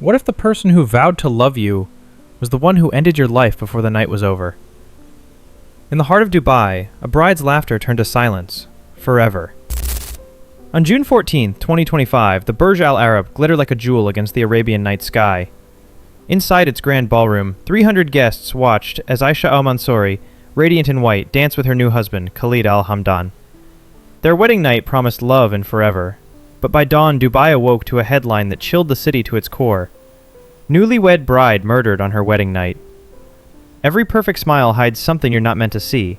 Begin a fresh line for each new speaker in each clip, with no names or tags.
What if the person who vowed to love you was the one who ended your life before the night was over? In the heart of Dubai, a bride's laughter turned to silence, forever. On June 14, 2025, the Burj Al Arab glittered like a jewel against the Arabian night sky. Inside its grand ballroom, 300 guests watched as Aisha al-Mansouri, radiant in white, danced with her new husband, Khalid al-Hamdan. Their wedding night promised love and forever, but by dawn Dubai awoke to a headline that chilled the city to its core. Newlywed bride murdered on her wedding night. Every perfect smile hides something you're not meant to see.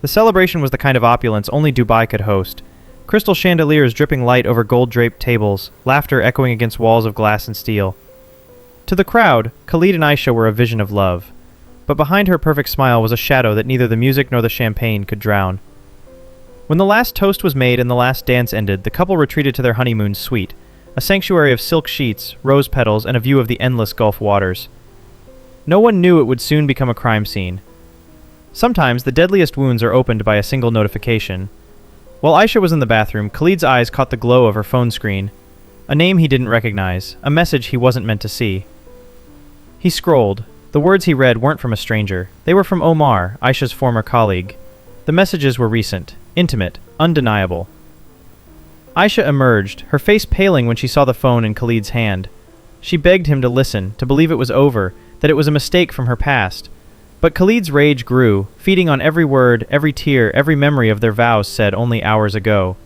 The celebration was the kind of opulence only Dubai could host. Crystal chandeliers dripping light over gold-draped tables, laughter echoing against walls of glass and steel. To the crowd, Khalid and Aisha were a vision of love. But behind her perfect smile was a shadow that neither the music nor the champagne could drown. When the last toast was made and the last dance ended, the couple retreated to their honeymoon suite, a sanctuary of silk sheets, rose petals, and a view of the endless Gulf waters. No one knew it would soon become a crime scene. Sometimes the deadliest wounds are opened by a single notification. While Aisha was in the bathroom, Khalid's eyes caught the glow of her phone screen. A name he didn't recognize, a message he wasn't meant to see. He scrolled. The words he read weren't from a stranger. They were from Omar, Aisha's former colleague. The messages were recent, intimate, undeniable. Aisha emerged, her face paling when she saw the phone in Khalid's hand. She begged him to listen, to believe it was over, that it was a mistake from her past. But Khalid's rage grew, feeding on every word, every tear, every memory of their vows said only hours ago.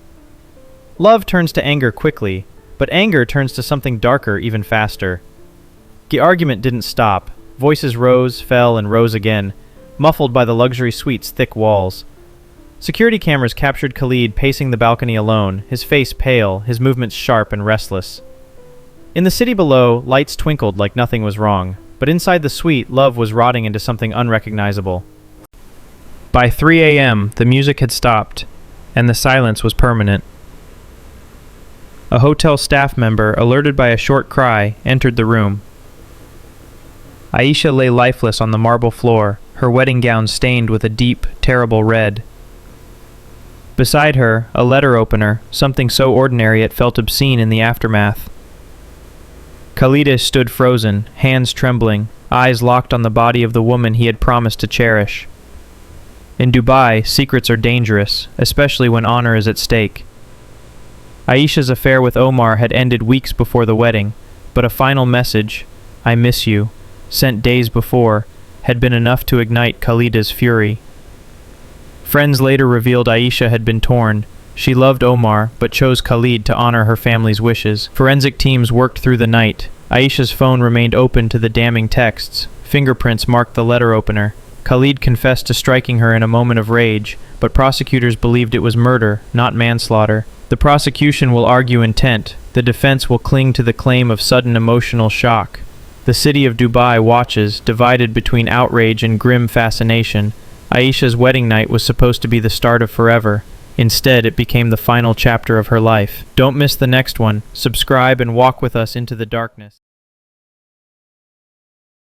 Love turns to anger quickly, but anger turns to something darker even faster. The argument didn't stop. Voices rose, fell, and rose again, muffled by the luxury suite's thick walls. Security cameras captured Khalid pacing the balcony alone, his face pale, his movements sharp and restless. In the city below, lights twinkled like nothing was wrong, but inside the suite, love was rotting into something unrecognizable. By 3 a.m., the music had stopped, and the silence was permanent. A hotel staff member, alerted by a short cry, entered the room. Aisha lay lifeless on the marble floor, her wedding gown stained with a deep, terrible red. Beside her, a letter opener, something so ordinary it felt obscene in the aftermath. Khalid stood frozen, hands trembling, eyes locked on the body of the woman he had promised to cherish. In Dubai, secrets are dangerous, especially when honor is at stake. Aisha's affair with Omar had ended weeks before the wedding, but a final message, "I miss you," sent days before, had been enough to ignite Khalid's fury. Friends later revealed Aisha had been torn. She loved Omar, but chose Khalid to honor her family's wishes. Forensic teams worked through the night. Aisha's phone remained open to the damning texts. Fingerprints marked the letter opener. Khalid confessed to striking her in a moment of rage, but prosecutors believed it was murder, not manslaughter. The prosecution will argue intent. The defense will cling to the claim of sudden emotional shock. The city of Dubai watches, divided between outrage and grim fascination. Aisha's wedding night was supposed to be the start of forever. Instead, it became the final chapter of her life. Don't miss the next one. Subscribe and walk with us into the darkness.